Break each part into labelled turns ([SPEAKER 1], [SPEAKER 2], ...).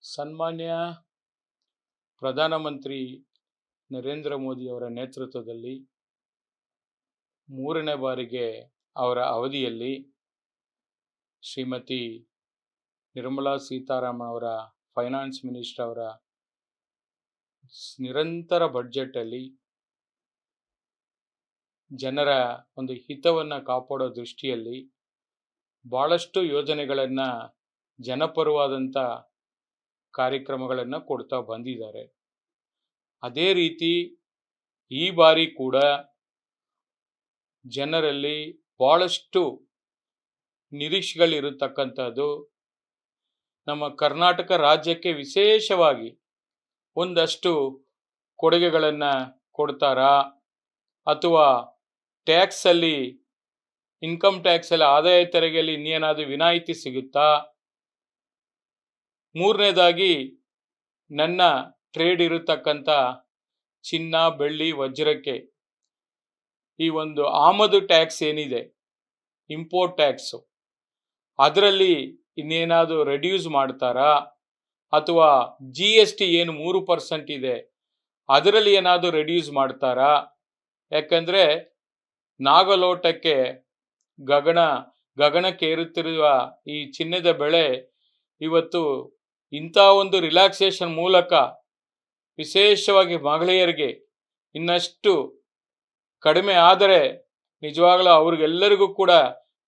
[SPEAKER 1] ಸನ್ಮಾನ್ಯ ಪ್ರಧಾನಮಂತ್ರಿ ನರೇಂದ್ರ ಮೋದಿ ಅವರ ನೇತೃತ್ವದಲ್ಲಿ ಮೂರನೇ ಬಾರಿಗೆ ಅವರ ಅವಧಿಯಲ್ಲಿ ಶ್ರೀಮತಿ ನಿರ್ಮಲಾ ಸೀತಾರಾಮನ್ ಅವರ ಫೈನಾನ್ಸ್ ಮಿನಿಸ್ಟರ್ ಅವರ ನಿರಂತರ ಬಡ್ಜೆಟಲ್ಲಿ ಜನರ ಒಂದು ಹಿತವನ್ನು ಕಾಪಾಡೋ ದೃಷ್ಟಿಯಲ್ಲಿ ಭಾಳಷ್ಟು ಯೋಜನೆಗಳನ್ನು ಜನಪರವಾದಂಥ ಕಾರ್ಯಕ್ರಮಗಳನ್ನು ಕೊಡ್ತಾ ಬಂದಿದ್ದಾರೆ. ಅದೇ ರೀತಿ ಈ ಬಾರಿ ಕೂಡ ಜನರಲ್ಲಿ ಭಾಳಷ್ಟು ನಿರೀಕ್ಷೆಗಳಿರತಕ್ಕಂಥದ್ದು ನಮ್ಮ ಕರ್ನಾಟಕ ರಾಜ್ಯಕ್ಕೆ ವಿಶೇಷವಾಗಿ ಒಂದಷ್ಟು ಕೊಡುಗೆಗಳನ್ನು ಕೊಡ್ತಾರಾ ಅಥವಾ ಟ್ಯಾಕ್ಸಲ್ಲಿ ಇನ್ಕಮ್ ಟ್ಯಾಕ್ಸಲ್ಲಿ ಆದಾಯ ತೆರಿಗೆಯಲ್ಲಿ ಇನ್ನೇನಾದರೂ ವಿನಾಯಿತಿ ಸಿಗುತ್ತಾ, ಮೂರನೇದಾಗಿ ನನ್ನ ಟ್ರೇಡ್ ಇರತಕ್ಕಂಥ ಚಿನ್ನ ಬೆಳ್ಳಿ ವಜ್ರಕ್ಕೆ ಈ ಒಂದು ಆಮದು ಟ್ಯಾಕ್ಸ್ ಏನಿದೆ ಇಂಪೋರ್ಟ್ ಟ್ಯಾಕ್ಸು ಅದರಲ್ಲಿ ಇನ್ನೇನಾದರೂ ರೆಡ್ಯೂಸ್ ಮಾಡ್ತಾರಾ ಅಥವಾ GST ಏನು 3% ಇದೆ ಅದರಲ್ಲಿ ಏನಾದರೂ ರೆಡ್ಯೂಸ್ ಮಾಡ್ತಾರಾ? ಯಾಕಂದರೆ ನಾಗಲೋಟಕ್ಕೆ ಗಗನಕ್ಕೆ ಏರುತ್ತಿರುವ ಈ ಚಿನ್ನದ ಬೆಳೆ ಇವತ್ತು ಇಂಥ ಒಂದು ರಿಲ್ಯಾಕ್ಸೇಷನ್ ಮೂಲಕ ವಿಶೇಷವಾಗಿ ಮಹಿಳೆಯರಿಗೆ ಇನ್ನಷ್ಟು ಕಡಿಮೆ ಆದರೆ ನಿಜವಾಗಲೂ ಅವ್ರಿಗೆಲ್ಲರಿಗೂ ಕೂಡ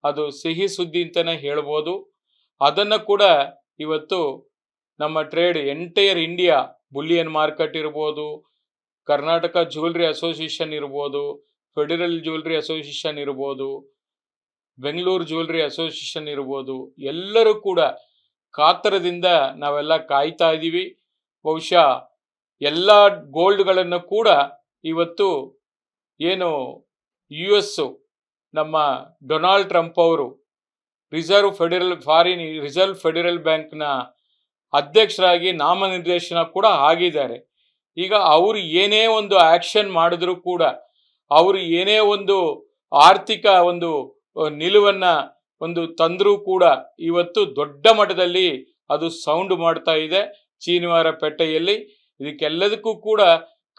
[SPEAKER 1] ಅದು ಸಿಹಿ ಸುದ್ದಿ ಅಂತಲೇ ಹೇಳ್ಬೋದು. ಅದನ್ನು ಕೂಡ ಇವತ್ತು ನಮ್ಮ trade entire India Boolean market ಇರ್ಬೋದು, ಕರ್ನಾಟಕ ಜ್ಯುವೆಲ್ರಿ ಅಸೋಸಿಯೇಷನ್ ಇರ್ಬೋದು, ಫೆಡರಲ್ ಜ್ಯುವೆಲ್ರಿ ಅಸೋಸಿಯೇಷನ್ ಇರ್ಬೋದು, ಬೆಂಗಳೂರು ಜ್ಯುವೆಲ್ರಿ ಅಸೋಸಿಯೇಷನ್ ಇರ್ಬೋದು, ಎಲ್ಲರೂ ಕೂಡ ಕಾತರದಿಂದ ನಾವೆಲ್ಲ ಕಾಯ್ತಾ ಇದ್ದೀವಿ. ಬಹುಶಃ ಎಲ್ಲ ಗೋಲ್ಡ್ಗಳನ್ನು ಕೂಡ ಇವತ್ತು ಏನು US ನಮ್ಮ ಡೊನಾಲ್ಡ್ ಟ್ರಂಪ್ ಅವರು ರಿಸರ್ವ್ ಫೆಡರಲ್ ಬ್ಯಾಂಕ್ನ ಅಧ್ಯಕ್ಷರಾಗಿ ನಾಮನಿರ್ದೇಶನ ಕೂಡ ಆಗಿದ್ದಾರೆ. ಈಗ ಅವರು ಏನೇ ಒಂದು ಆ್ಯಕ್ಷನ್ ಮಾಡಿದ್ರೂ ಕೂಡ, ಅವರು ಏನೇ ಒಂದು ಆರ್ಥಿಕ ಒಂದು ನಿಲುವನ್ನು ತಂದರೂ ಕೂಡ ಇವತ್ತು ದೊಡ್ಡ ಮಟ್ಟದಲ್ಲಿ ಅದು ಸೌಂಡ್ ಮಾಡ್ತಾ ಇದೆ ಶನಿವಾರ ಪೇಟೆಯಲ್ಲಿ. ಇದಕ್ಕೆಲ್ಲದಕ್ಕೂ ಕೂಡ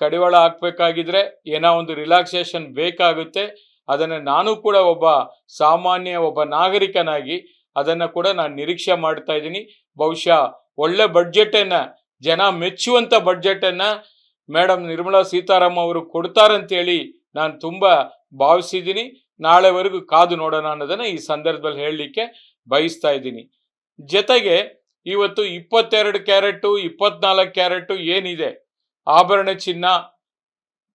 [SPEAKER 1] ಕಡಿವಾಳ ಹಾಕಬೇಕಾಗಿದ್ರೆ ಏನೋ ಒಂದು ರಿಲ್ಯಾಕ್ಸೇಷನ್ ಬೇಕಾಗುತ್ತೆ. ಅದನ್ನು ನಾನು ಕೂಡ ಒಬ್ಬ ನಾಗರಿಕನಾಗಿ ಅದನ್ನು ಕೂಡ ನಾನು ನಿರೀಕ್ಷೆ ಮಾಡ್ತಾ ಇದ್ದೀನಿ. ಬಹುಶಃ ಒಳ್ಳೆ ಬಡ್ಜೆಟನ್ನು, ಜನ ಮೆಚ್ಚುವಂಥ ಬಡ್ಜೆಟನ್ನು ಮೇಡಮ್ ನಿರ್ಮಲಾ ಸೀತಾರಾಮನ್ ಅವರು ಕೊಡ್ತಾರಂತೇಳಿ ನಾನು ತುಂಬ ಭಾವಿಸಿದ್ದೀನಿ. ನಾಳೆವರೆಗೂ ಕಾದು ನೋಡೋಣ ಅನ್ನೋದನ್ನು ಈ ಸಂದರ್ಭದಲ್ಲಿ ಹೇಳಲಿಕ್ಕೆ ಬಯಸ್ತಾ ಇದ್ದೀನಿ. ಜೊತೆಗೆ ಇವತ್ತು 22 ಕ್ಯಾರೆಟು 24 ಕ್ಯಾರೆಟು ಏನಿದೆ ಆಭರಣ ಚಿನ್ನ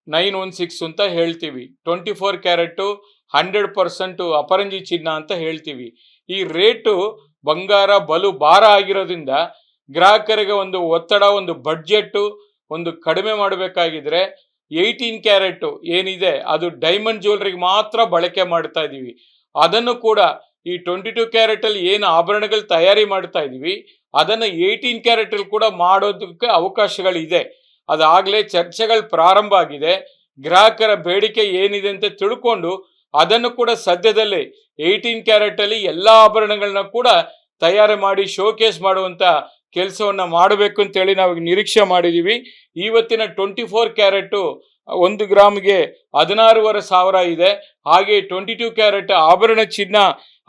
[SPEAKER 1] 916 ಅಂತ ಹೇಳ್ತೀವಿ, 24 ಕ್ಯಾರೆಟು 100% ಅಪರಂಜಿ ಚಿನ್ನ ಅಂತ ಹೇಳ್ತೀವಿ. ಈ ರೇಟು ಬಂಗಾರ ಬಲು ಭಾರ ಆಗಿರೋದ್ರಿಂದ ಗ್ರಾಹಕರಿಗೆ ಒಂದು ಒತ್ತಡ, ಒಂದು ಬಡ್ಜೆಟ್ಟು ಒಂದು ಕಡಿಮೆ ಮಾಡಬೇಕಾಗಿದ್ರೆ 18 ಕ್ಯಾರೆಟು ಏನಿದೆ ಅದು ಡೈಮಂಡ್ ಜ್ಯುವೆಲ್ರಿಗೆ ಮಾತ್ರ ಬಳಕೆ ಮಾಡ್ತಾ ಇದ್ದೀವಿ. ಅದನ್ನು ಕೂಡ ಈ 22 ಕ್ಯಾರೆಟಲ್ಲಿ ಏನು ಆಭರಣಗಳು ತಯಾರಿ ಮಾಡ್ತಾ ಇದ್ದೀವಿ ಅದನ್ನು 18 ಕ್ಯಾರೆಟಲ್ಲಿ ಕೂಡ ಮಾಡೋದಕ್ಕೆ ಅವಕಾಶಗಳಿದೆ. ಅದಾಗಲೇ ಚರ್ಚೆಗಳು ಪ್ರಾರಂಭ ಆಗಿದೆ. ಗ್ರಾಹಕರ ಬೇಡಿಕೆ ಏನಿದೆ ಅಂತ ತಿಳ್ಕೊಂಡು ಅದನ್ನು ಕೂಡ ಸದ್ಯದಲ್ಲೇ 18 ಕ್ಯಾರೆಟಲ್ಲಿ ಎಲ್ಲ ಆಭರಣಗಳನ್ನ ಕೂಡ ತಯಾರಿ ಮಾಡಿ ಶೋಕೇಸ್ ಮಾಡುವಂಥ ಕೆಲಸವನ್ನು ಮಾಡಬೇಕು ಅಂತೇಳಿ ನಾವು ನಿರೀಕ್ಷೆ ಮಾಡಿದ್ದೀವಿ. ಇವತ್ತಿನ 24 ಕ್ಯಾರೆಟು 1 ಗ್ರಾಮ್ಗೆ 16,500 ಇದೆ. ಹಾಗೆ 22 ಕ್ಯಾರೆಟ್ ಆಭರಣ ಚಿನ್ನ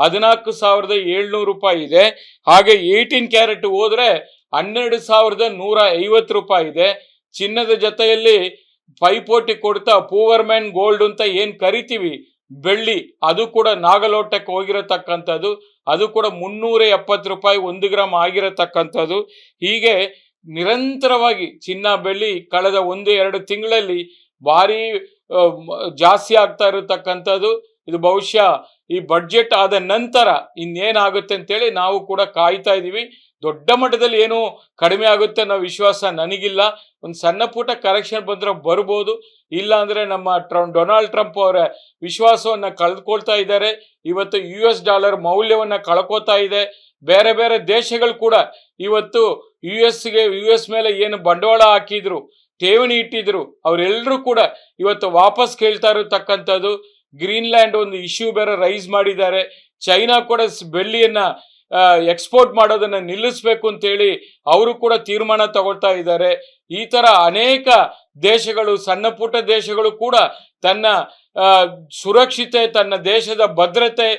[SPEAKER 1] 14,700 ರೂಪಾಯಿ ಇದೆ. ಹಾಗೆ 18 ಕ್ಯಾರೆಟ್ ಹೋದರೆ 12,150 ರೂಪಾಯಿ ಇದೆ. ಚಿನ್ನದ ಜೊತೆಯಲ್ಲಿ ಪೈಪೋಟಿ ಕೊಡ್ತಾ ಪೂವರ್ ಮ್ಯಾನ್ ಗೋಲ್ಡ್ ಅಂತ ಏನು ಕರಿತೀವಿ ಬೆಳ್ಳಿ, ಅದು ಕೂಡ ನಾಗಲೋಟಕ್ಕೆ ಹೋಗಿರತಕ್ಕಂಥದ್ದು, ಅದು ಕೂಡ 370 ರೂಪಾಯಿ 1 ಗ್ರಾಮ್ ಆಗಿರತಕ್ಕಂಥದ್ದು. ಹೀಗೆ ನಿರಂತರವಾಗಿ ಚಿನ್ನ ಬೆಳ್ಳಿ ಕಳೆದ 1-2 ತಿಂಗಳಲ್ಲಿ ಭಾರಿ ಜಾಸ್ತಿ ಆಗ್ತಾ ಇರತಕ್ಕಂಥದ್ದು. ಇದು ಬಹುಶಃ ಈ ಬಡ್ಜೆಟ್ ಆದ ನಂತರ ಇನ್ನೇನಾಗುತ್ತೆ ಅಂತೇಳಿ ನಾವು ಕೂಡ ಕಾಯ್ತಾ ಇದ್ದೀವಿ. ದೊಡ್ಡ ಮಟ್ಟದಲ್ಲಿ ಏನೂ ಕಡಿಮೆ ಆಗುತ್ತೆ ಅನ್ನೋ ವಿಶ್ವಾಸ ನನಗಿಲ್ಲ. ಒಂದು ಸಣ್ಣ ಪುಟ್ಟ ಕರೆಕ್ಷನ್ ಬಂದರೆ ಬರ್ಬೋದು, ಇಲ್ಲ ಅಂದರೆ ನಮ್ಮ ಡೊನಾಲ್ಡ್ ಟ್ರಂಪ್ ಅವರ ವಿಶ್ವಾಸವನ್ನು ಕಳೆದುಕೊಳ್ತಾ ಇದ್ದಾರೆ. ಇವತ್ತು $ಡಾಲರ್ ಮೌಲ್ಯವನ್ನು ಕಳ್ಕೋತಾ ಇದೆ. ಬೇರೆ ಬೇರೆ ದೇಶಗಳು ಕೂಡ ಇವತ್ತು US ಮೇಲೆ ಏನು ಬಂಡವಾಳ ಹಾಕಿದ್ರು, ಠೇವಣಿ ಇಟ್ಟಿದ್ರು, ಅವರೆಲ್ಲರೂ ಕೂಡ ಇವತ್ತು ವಾಪಸ್ ಕೇಳ್ತಾ ಇರತಕ್ಕಂಥದ್ದು. ಗ್ರೀನ್ಲ್ಯಾಂಡ್ ಒಂದು ಇಶ್ಯೂ ಬೇರೆ ರೈಸ್ ಮಾಡಿದ್ದಾರೆ. ಚೈನಾ ಕೂಡ ಬೆಳ್ಳಿಯನ್ನು ಎಕ್ಸ್ಪೋರ್ಟ್ ಮಾಡೋದನ್ನ ನಿಲ್ಲಿಸಬೇಕು ಅಂತೇಳಿ ಅವರು ಕೂಡ ತೀರ್ಮಾನ ತಗೊಳ್ತಾ ಇದ್ದಾರೆ. ಈ ತರ ಅನೇಕ ದೇಶಗಳು, ಸಣ್ಣ ಪುಟ್ಟ ದೇಶಗಳು ಕೂಡ ತನ್ನ ಸುರಕ್ಷತೆ, ತನ್ನ ದೇಶದ ಭದ್ರತೆ,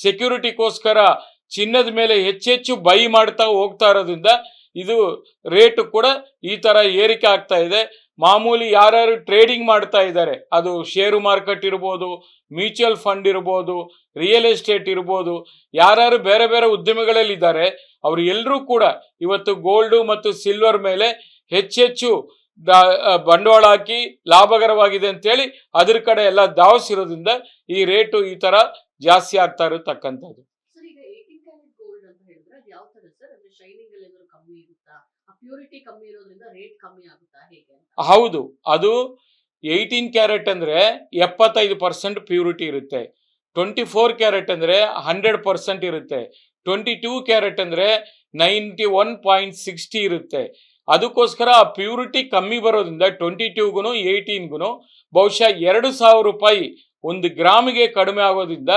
[SPEAKER 1] ಸೆಕ್ಯೂರಿಟಿಗೋಸ್ಕರ ಚಿನ್ನದ ಮೇಲೆ ಹೆಚ್ಚೆಚ್ಚು ಬೈ ಮಾಡ್ತಾ ಹೋಗ್ತಾ ಇರೋದ್ರಿಂದ ಇದು ರೇಟ್ ಕೂಡ ಈ ತರ ಏರಿಕೆ ಆಗ್ತಾ ಇದೆ. ಮಾಮೂಲಿ ಯಾರ್ಯಾರು ಟ್ರೇಡಿಂಗ್ ಮಾಡ್ತಾ ಇದ್ದಾರೆ, ಅದು ಷೇರು ಮಾರ್ಕೆಟ್ ಇರ್ಬೋದು, ಮ್ಯೂಚುವಲ್ ಫಂಡ್ ಇರ್ಬೋದು, ರಿಯಲ್ ಎಸ್ಟೇಟ್ ಇರ್ಬೋದು, ಯಾರ್ಯಾರು ಬೇರೆ ಬೇರೆ ಉದ್ಯಮಗಳಲ್ಲಿ ಇದ್ದಾರೆ ಅವರು ಎಲ್ಲರೂ ಕೂಡ ಇವತ್ತು ಗೋಲ್ಡು ಮತ್ತು ಸಿಲ್ವರ್ ಮೇಲೆ ಹೆಚ್ಚೆಚ್ಚು ಬಂಡವಾಳ ಹಾಕಿ ಲಾಭಕರವಾಗಿದೆ ಅಂತೇಳಿ ಅದ್ರ ಕಡೆ ಎಲ್ಲ ಧಾವಿಸಿರೋದ್ರಿಂದ ಈ ರೇಟು ಈ ತರ ಜಾಸ್ತಿ ಆಗ್ತಾ ಇರತಕ್ಕಂಥದ್ದು. ಹೌದು, ಅದು 18 ಕ್ಯಾರೆಟ್ ಅಂದ್ರೆ 75% ಪ್ಯೂರಿಟಿ ಇರುತ್ತೆ. 24 ಕ್ಯಾರೆಟ್ ಅಂದ್ರೆ 100% ಇರುತ್ತೆ. 22 ಕ್ಯಾರೆಟ್ ಅಂದ್ರೆ 91.60 ಇರುತ್ತೆ. ಅದಕ್ಕೋಸ್ಕರ ಆ ಪ್ಯೂರಿಟಿ ಕಮ್ಮಿ ಬರೋದ್ರಿಂದ 22ಗುನು 18ಗುನು ಬಹುಶಃ 2,000 ರೂಪಾಯಿ 1 ಗ್ರಾಮಿಗೆ ಕಡಿಮೆ ಆಗೋದ್ರಿಂದ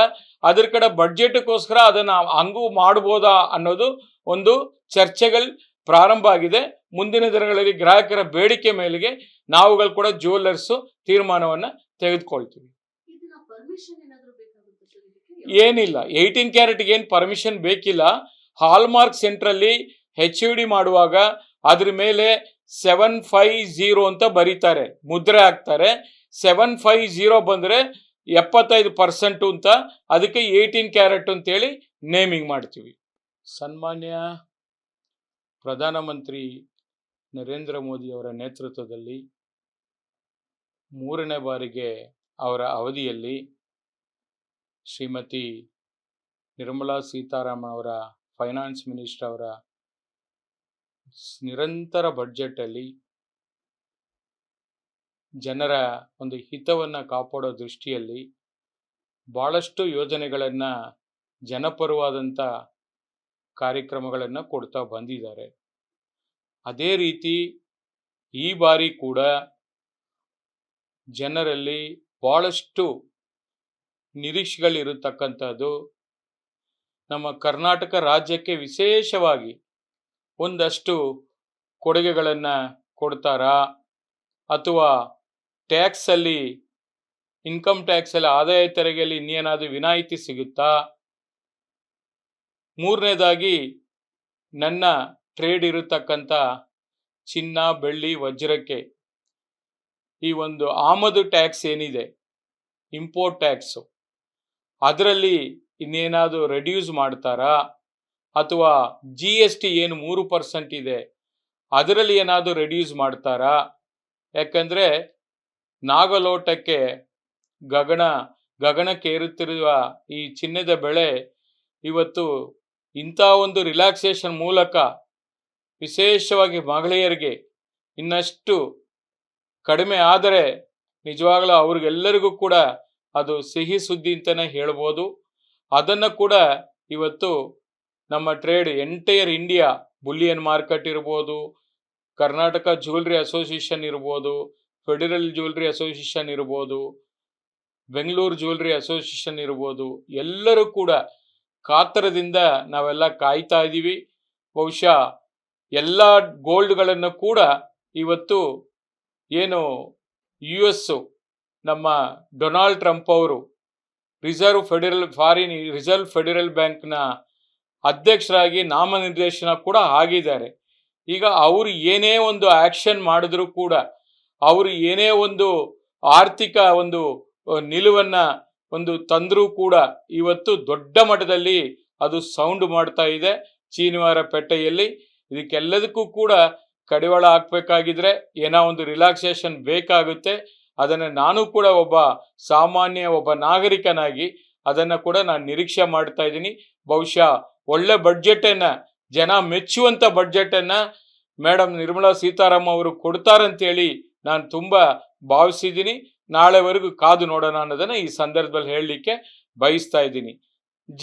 [SPEAKER 1] ಅದ್ರ ಕಡೆ ಬಡ್ಜೆಟ್ಗೋಸ್ಕರ ಅದನ್ನ ಹಂಗೂ ಮಾಡ್ಬೋದಾ ಅನ್ನೋದು ಒಂದು ಚರ್ಚೆಗಳು ಪ್ರಾರಂಭ ಆಗಿದೆ. ಮುಂದಿನ ದಿನಗಳಲ್ಲಿ ಗ್ರಾಹಕರ ಬೇಡಿಕೆ ಮೇಲೆಗೆ ನಾವುಗಳು ಕೂಡ ಜ್ಯುವೆಲ್ಲರ್ಸ್ ತೀರ್ಮಾನವನ್ನ ತೆಗೆದುಕೊಳ್ತೀವಿ. ಏನಿಲ್ಲ, 18 ಕ್ಯಾರೆಟ್ಗೆ ಏನು ಪರ್ಮಿಷನ್ ಬೇಕಿಲ್ಲ. ಹಾಲ್ಮಾರ್ಕ್ ಸೆಂಟ್ರಲ್ಲಿ HUD ಮಾಡುವಾಗ ಅದ್ರ ಮೇಲೆ 750 ಅಂತ ಬರೀತಾರೆ, ಮುದ್ರೆ ಹಾಕ್ತಾರೆ. 750 ಬಂದ್ರೆ 75% ಅಂತ, ಅದಕ್ಕೆ 18 ಕ್ಯಾರೆಟ್ ಅಂತೇಳಿ ನೇಮಿಂಗ್ ಮಾಡ್ತೀವಿ. ಸನ್ಮಾನ್ಯ ಪ್ರಧಾನಮಂತ್ರಿ ನರೇಂದ್ರ ಮೋದಿ ಅವರ ನೇತೃತ್ವದಲ್ಲಿ 3ನೇ ಬಾರಿಗೆ ಅವರ ಅವಧಿಯಲ್ಲಿ ಶ್ರೀಮತಿ ನಿರ್ಮಲಾ ಸೀತಾರಾಮನ್ ಅವರ ಫೈನಾನ್ಸ್ ಮಿನಿಸ್ಟರ್ ಅವರ ನಿರಂತರ ಬಡ್ಜೆಟ್ ಅಲ್ಲಿ ಜನರ ಒಂದು ಹಿತವನ್ನು ಕಾಪಾಡೋ ದೃಷ್ಟಿಯಲ್ಲಿ ಬಹಳಷ್ಟು ಯೋಜನೆಗಳನ್ನು, ಜನಪರವಾದಂಥ ಕಾರ್ಯಕ್ರಮಗಳನ್ನು ಕೊಡ್ತಾ ಬಂದಿದ್ದಾರೆ. ಅದೇ ರೀತಿ ಈ ಬಾರಿ ಕೂಡ ಜನರಲ್ಲಿ ಬಹಳಷ್ಟು ನಿರೀಕ್ಷೆಗಳಿರತಕ್ಕಂಥದ್ದು, ನಮ್ಮ ಕರ್ನಾಟಕ ರಾಜ್ಯಕ್ಕೆ ವಿಶೇಷವಾಗಿ ಒಂದಷ್ಟು ಕೊಡುಗೆಗಳನ್ನು ಕೊಡ್ತಾರಾ, ಅಥವಾ ಟ್ಯಾಕ್ಸಲ್ಲಿ, ಇನ್ಕಮ್ ಟ್ಯಾಕ್ಸಲ್ಲಿ, ಆದಾಯ ತೆರಿಗೆಯಲ್ಲಿ ಇನ್ನೇನಾದರೂ ವಿನಾಯಿತಿ ಸಿಗುತ್ತಾ. ಮೂರನೇದಾಗಿ ನನ್ನ ಟ್ರೇಡ್ ಇರತಕ್ಕಂಥ ಚಿನ್ನ, ಬೆಳ್ಳಿ, ವಜ್ರಕ್ಕೆ ಈ ಒಂದು ಆಮದು ಟ್ಯಾಕ್ಸ್ ಏನಿದೆ, ಇಂಪೋರ್ಟ್ ಟ್ಯಾಕ್ಸು, ಅದರಲ್ಲಿ ಇನ್ನೇನಾದರೂ ರೆಡ್ಯೂಸ್ ಮಾಡ್ತಾರಾ, ಅಥವಾ GST ಏನು 3% ಇದೆ ಅದರಲ್ಲಿ ಏನಾದರೂ ರೆಡ್ಯೂಸ್ ಮಾಡ್ತಾರಾ. ಯಾಕಂದರೆ ನಾಗಲೋಟಕ್ಕೆ ಗಗನಕ್ಕೆ ಏರುತ್ತಿರುವ ಈ ಚಿನ್ನದ ಬೆಳೆ ಇವತ್ತು ಇಂಥ ಒಂದು ರಿಲ್ಯಾಕ್ಸೇಷನ್ ಮೂಲಕ ವಿಶೇಷವಾಗಿ ಮಹಿಳೆಯರಿಗೆ ಇನ್ನಷ್ಟು ಕಡಿಮೆ ಆದರೆ ನಿಜವಾಗಲೂ ಅವ್ರಿಗೆಲ್ಲರಿಗೂ ಕೂಡ ಅದು ಸಿಹಿ ಸುದ್ದಿ ಅಂತಲೇ ಹೇಳ್ಬೋದು. ಅದನ್ನು ಕೂಡ ಇವತ್ತು ನಮ್ಮ trade entire India, Boolean market ಇರ್ಬೋದು, ಕರ್ನಾಟಕ ಜ್ಯುವೆಲ್ರಿ ಅಸೋಸಿಯೇಷನ್ ಇರ್ಬೋದು, ಫೆಡರಲ್ ಜ್ಯುವೆಲ್ರಿ ಅಸೋಸಿಯೇಷನ್ ಇರ್ಬೋದು, ಬೆಂಗಳೂರು ಜ್ಯುವೆಲ್ರಿ ಅಸೋಸಿಯೇಷನ್ ಇರ್ಬೋದು, ಎಲ್ಲರೂ ಕೂಡ ಕಾತರದಿಂದ ನಾವೆಲ್ಲ ಕಾಯ್ತಾ ಇದ್ದೀವಿ. ಬಹುಶಃ ಎಲ್ಲ ಗೋಲ್ಡ್ಗಳನ್ನು ಕೂಡ ಇವತ್ತು ಏನು US ನಮ್ಮ ಡೊನಾಲ್ಡ್ ಟ್ರಂಪ್ ಅವರು ರಿಸರ್ವ್ ಫೆಡರಲ್ ಬ್ಯಾಂಕ್ನ ಅಧ್ಯಕ್ಷರಾಗಿ ನಾಮನಿರ್ದೇಶನ ಕೂಡ ಆಗಿದ್ದಾರೆ. ಈಗ ಅವರು ಏನೇ ಒಂದು ಆಕ್ಷನ್ ಮಾಡಿದ್ರು ಕೂಡ, ಅವರು ಏನೇ ಒಂದು ಆರ್ಥಿಕ ಒಂದು ನಿಲುವನ್ನು ಒಂದು ತಂದರೂ ಕೂಡ ಇವತ್ತು ದೊಡ್ಡ ಮಟ್ಟದಲ್ಲಿ ಅದು ಸೌಂಡ್ ಮಾಡ್ತಾ ಇದೆ ಶನಿವಾರ ಪೇಟೆಯಲ್ಲಿ. ಇದಕ್ಕೆಲ್ಲದಕ್ಕೂ ಕೂಡ ಕಡಿವಾಳ ಹಾಕಬೇಕಾಗಿದ್ರೆ ಏನೋ ಒಂದು ರಿಲ್ಯಾಕ್ಸೇಷನ್ ಬೇಕಾಗುತ್ತೆ. ಅದನ್ನು ನಾನು ಕೂಡ ಒಬ್ಬ ನಾಗರಿಕನಾಗಿ ಅದನ್ನು ಕೂಡ ನಾನು ನಿರೀಕ್ಷೆ ಮಾಡ್ತಾ ಇದ್ದೀನಿ. ಬಹುಶಃ ಒಳ್ಳೆ ಬಡ್ಜೆಟನ್ನು, ಜನ ಮೆಚ್ಚುವಂಥ ಬಡ್ಜೆಟನ್ನು ಮೇಡಮ್ ನಿರ್ಮಲಾ ಸೀತಾರಾಮನ್ ಅವರು ಕೊಡ್ತಾರಂತೇಳಿ ನಾನು ತುಂಬ ಭಾವಿಸಿದ್ದೀನಿ. ನಾಳೆವರೆಗೂ ಕಾದು ನೋಡೋಣ ಅನ್ನೋದನ್ನು ಈ ಸಂದರ್ಭದಲ್ಲಿ ಹೇಳಲಿಕ್ಕೆ ಬಯಸ್ತಾ ಇದ್ದೀನಿ.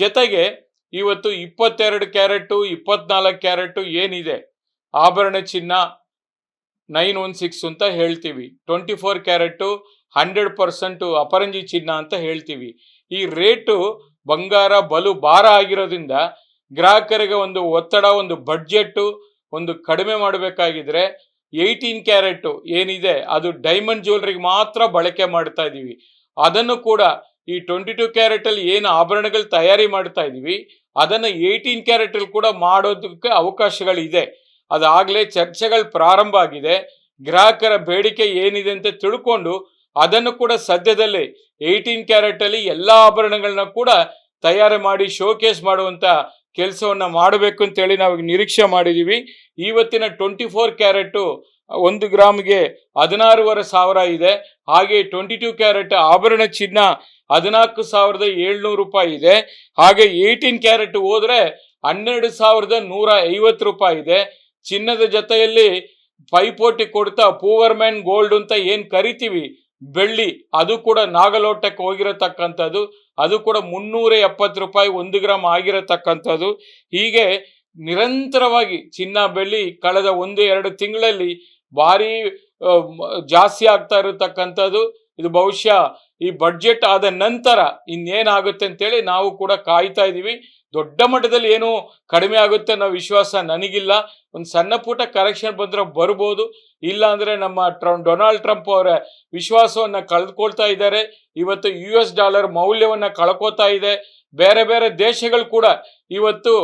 [SPEAKER 1] ಜೊತೆಗೆ ಇವತ್ತು 22 ಕ್ಯಾರೆಟು 24 ಕ್ಯಾರೆಟು ಏನಿದೆ ಆಭರಣ ಚಿನ್ನ 916 ಅಂತ ಹೇಳ್ತೀವಿ, 24 ಕ್ಯಾರೆಟು 100% ಅಪರಂಜಿ ಚಿನ್ನ ಅಂತ ಹೇಳ್ತೀವಿ. ಈ ರೇಟು ಬಂಗಾರ ಬಲು ಭಾರ ಆಗಿರೋದ್ರಿಂದ ಗ್ರಾಹಕರಿಗೆ ಒಂದು ಒತ್ತಡ, ಒಂದು ಬಡ್ಜೆಟ್ಟು ಒಂದು ಕಡಿಮೆ ಮಾಡಬೇಕಾಗಿದ್ರೆ 18 ಕ್ಯಾರೆಟ್ ಏನಿದೆ ಅದು ಡೈಮಂಡ್ ಜ್ಯುವೆಲ್ರಿಗೆ ಮಾತ್ರ ಬಳಕೆ ಮಾಡ್ತಾ ಇದ್ದೀವಿ. ಅದನ್ನು ಕೂಡ ಈ 22 ಕ್ಯಾರೆಟ್ ಅಲ್ಲಿ ಏನು ಆಭರಣಗಳು ತಯಾರಿ ಮಾಡ್ತಾ ಇದೀವಿ ಅದನ್ನು 18 ಕ್ಯಾರೆಟ್ ಅಲ್ಲಿ ಕೂಡ ಮಾಡೋದಕ್ಕೆ ಅವಕಾಶಗಳಿದೆ. ಅದಾಗಲೇ ಚರ್ಚೆಗಳು ಪ್ರಾರಂಭ ಆಗಿದೆ. ಗ್ರಾಹಕರ ಬೇಡಿಕೆ ಏನಿದೆ ಅಂತ ತಿಳ್ಕೊಂಡು ಅದನ್ನು ಕೂಡ ಸದ್ಯದಲ್ಲೇ 18 ಕ್ಯಾರೆಟ್ ಅಲ್ಲಿ ಎಲ್ಲಾ ಆಭರಣಗಳನ್ನ ಕೂಡ ತಯಾರಿ ಮಾಡಿ ಶೋಕೇಸ್ ಮಾಡುವಂತ ಕೆಲಸವನ್ನ ಮಾಡಬೇಕು ಅಂತೇಳಿ ನಾವು ನಿರೀಕ್ಷೆ ಮಾಡಿದೀವಿ. ಇವತ್ತಿನ 24 ಕ್ಯಾರೆಟ್ 1 ಗ್ರಾಮ್ಗೆ 16,500 ಇದೆ. ಹಾಗೆ 22 ಕ್ಯಾರೆಟ್ ಆಭರಣ ಚಿನ್ನ 14,700 ರೂಪಾಯಿ ಇದೆ. ಹಾಗೆ 18 ಕ್ಯಾರೆಟ್ ಹೋದ್ರೆ 12,150 ರೂಪಾಯಿ ಇದೆ. ಚಿನ್ನದ ಜೊತೆಯಲ್ಲಿ ಪೈಪೋಟಿ ಕೊಡ್ತಾ ಪೂವರ್ ಮ್ಯಾನ್ ಗೋಲ್ಡ್ ಅಂತ ಏನ್ ಕರಿತೀವಿ ಬೆಳ್ಳಿ, ಅದು ಕೂಡ ನಾಗಲೋಟಕ್ಕೆ ಹೋಗಿರತಕ್ಕಂಥದ್ದು, ಅದು ಕೂಡ 370 ರೂಪಾಯಿ 1 ಗ್ರಾಮ್ ಆಗಿರತಕ್ಕಂಥದ್ದು. ಹೀಗೆ ನಿರಂತರವಾಗಿ ಚಿನ್ನ ಬೆಳ್ಳಿ ಕಳೆದ 1-2 ತಿಂಗಳಲ್ಲಿ ಭಾರಿ ಜಾಸ್ತಿ ಆಗ್ತಾ ಇರತಕ್ಕಂಥದ್ದು. ಇದು ಬಹುಶಃ ಈ ಬಡ್ಜೆಟ್ ಆದ ನಂತರ ಇನ್ನೇನಾಗುತ್ತೆ ಅಂತೇಳಿ ನಾವು ಕೂಡ ಕಾಯ್ತಾ ಇದೀವಿ. ದೊಡ್ಡ ಮಟ್ಟದಲ್ಲಿ ಏನು ಕಡಿಮೆ ಆಗುತ್ತೆ ಅನ್ನೋ ವಿಶ್ವಾಸ ನನಗಿಲ್ಲ. ಒಂದು ಸಣ್ಣ ಪುಟ್ಟ ಕರೆಕ್ಷನ್ ಬಂದ್ರೆ ಬರ್ಬೋದು, ಇಲ್ಲ ಅಂದ್ರೆ ನಮ್ಮ ಡೊನಾಲ್ಡ್ ಟ್ರಂಪ್ ಅವರ ವಿಶ್ವಾಸವನ್ನ ಕಳೆದುಕೊಳ್ತಾ ಇದ್ದಾರೆ. ಇವತ್ತು $US ಮೌಲ್ಯವನ್ನ ಕಳ್ಕೋತಾ ಇದೆ. ಬೇರೆ ಬೇರೆ ದೇಶಗಳು ಕೂಡ ಇವತ್ತು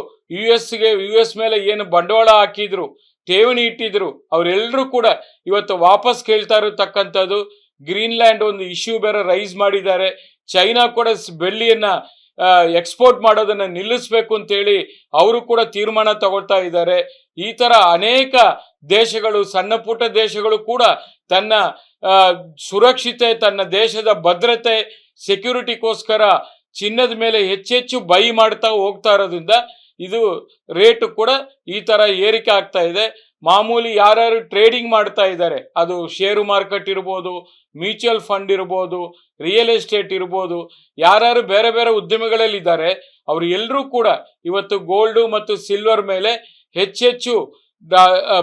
[SPEAKER 1] US ಮೇಲೆ ಏನು ಬಂಡವಾಳ ಹಾಕಿದ್ರು, ಠೇವಣಿ ಇಟ್ಟಿದ್ರು, ಅವರೆಲ್ಲರೂ ಕೂಡ ಇವತ್ತು ವಾಪಸ್ ಕೇಳ್ತಾ ಇರತಕ್ಕಂಥದ್ದು. ಗ್ರೀನ್ಲ್ಯಾಂಡ್ ಒಂದು ಇಶ್ಯೂ ಬೇರೆ ರೈಸ್ ಮಾಡಿದ್ದಾರೆ. ಚೈನಾ ಕೂಡ ಬೆಳ್ಳಿಯನ್ನ ಎಕ್ಸ್ಪೋರ್ಟ್ ಮಾಡೋದನ್ನ ನಿಲ್ಲಿಸಬೇಕು ಅಂತೇಳಿ ಅವರು ಕೂಡ ತೀರ್ಮಾನ ತಗೊಳ್ತಾ ಇದ್ದಾರೆ. ಈ ತರ ಅನೇಕ ದೇಶಗಳು, ಸಣ್ಣ ಪುಟ್ಟ ದೇಶಗಳು ಕೂಡ ತನ್ನ ಸುರಕ್ಷತೆ, ತನ್ನ ದೇಶದ ಭದ್ರತೆ, ಸೆಕ್ಯೂರಿಟಿಗೋಸ್ಕರ ಚಿನ್ನದ ಮೇಲೆ ಹೆಚ್ಚೆಚ್ಚು ಬೈ ಮಾಡ್ತಾ ಹೋಗ್ತಾ ಇರೋದ್ರಿಂದ ಇದು ರೇಟ್ ಕೂಡ ಈ ತರ ಏರಿಕೆ ಆಗ್ತಾ ಇದೆ. ಮಾಮೂಲಿ ಯಾರ್ಯಾರು ಟ್ರೇಡಿಂಗ್ ಮಾಡ್ತಾ ಇದ್ದಾರೆ, ಅದು ಷೇರು ಮಾರ್ಕೆಟ್ ಇರ್ಬೋದು, ಮ್ಯೂಚುವಲ್ ಫಂಡ್ ಇರ್ಬೋದು, ರಿಯಲ್ ಎಸ್ಟೇಟ್ ಇರ್ಬೋದು, ಯಾರ್ಯಾರು ಬೇರೆ ಬೇರೆ ಉದ್ಯಮಗಳಲ್ಲಿ ಇದ್ದಾರೆ ಅವರು ಎಲ್ಲರೂ ಕೂಡ ಇವತ್ತು ಗೋಲ್ಡ್ ಮತ್ತು ಸಿಲ್ವರ್ ಮೇಲೆ ಹೆಚ್ಚೆಚ್ಚು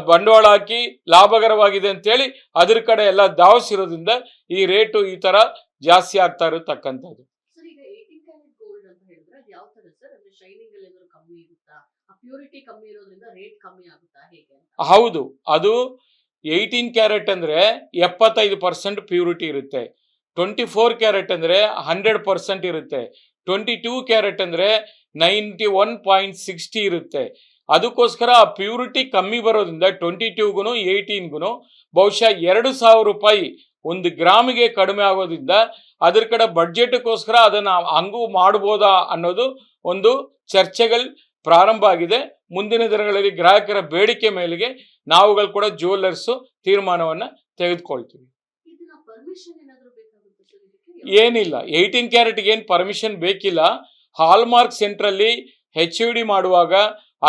[SPEAKER 1] ಬಂಡವಾಳ ಹಾಕಿ ಲಾಭಕರವಾಗಿದೆ ಅಂತೇಳಿ ಅದ್ರ ಕಡೆ ಎಲ್ಲ ಧಾವಿಸಿರೋದ್ರಿಂದ ಈ ರೇಟು ಈ ತರ ಜಾಸ್ತಿ ಆಗ್ತಾ ಇರತಕ್ಕಂಥದ್ದು. ಹೌದು, ಅದು 18 ಕ್ಯಾರೆಟ್ ಅಂದ್ರೆ 75% ಪ್ಯೂರಿಟಿ ಇರುತ್ತೆ. 24 ಕ್ಯಾರೆಟ್ ಅಂದ್ರೆ 100% ಇರುತ್ತೆ. 22 ಕ್ಯಾರೆಟ್ ಅಂದ್ರೆ 91.60 ಇರುತ್ತೆ. ಅದಕ್ಕೋಸ್ಕರ ಆ ಪ್ಯೂರಿಟಿ ಕಮ್ಮಿ ಬರೋದ್ರಿಂದ 22ಗೂ 18ಗೂ ಬಹುಶಃ 2,000 ರೂಪಾಯಿ 1 ಗ್ರಾಮಿಗೆ ಕಡಿಮೆ ಆಗೋದ್ರಿಂದ ಅದ್ರ ಕಡೆ ಬಡ್ಜೆಟ್ಗೋಸ್ಕರ ಅದನ್ನ ಹಂಗೂ ಮಾಡ್ಬೋದಾ ಅನ್ನೋದು ಒಂದು ಚರ್ಚೆಗಳು ಪ್ರಾರಂಭ ಆಗಿದೆ. ಮುಂದಿನ ದಿನಗಳಲ್ಲಿ ಗ್ರಾಹಕರ ಬೇಡಿಕೆ ಮೇಲೆಗೆ ನಾವುಗಳು ಕೂಡ ಜ್ಯುವೆಲ್ಲರ್ಸ್ ತೀರ್ಮಾನವನ್ನ ತೆಗೆದುಕೊಳ್ತೀವಿ. ಏನಿಲ್ಲ, 18 ಕ್ಯಾರೆಟ್ಗೆ ಏನು ಪರ್ಮಿಷನ್ ಬೇಕಿಲ್ಲ. ಹಾಲ್ಮಾರ್ಕ್ ಸೆಂಟ್ರಲ್ಲಿ HUD ಮಾಡುವಾಗ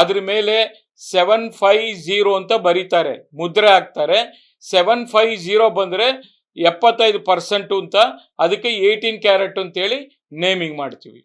[SPEAKER 1] ಅದ್ರ ಮೇಲೆ 750 ಅಂತ ಬರೀತಾರೆ, ಮುದ್ರೆ ಹಾಕ್ತಾರೆ. 750 ಬಂದ್ರೆ 75% ಅಂತ, ಅದಕ್ಕೆ 18 ಕ್ಯಾರೆಟ್ ಅಂತೇಳಿ ನೇಮಿಂಗ್ ಮಾಡ್ತೀವಿ.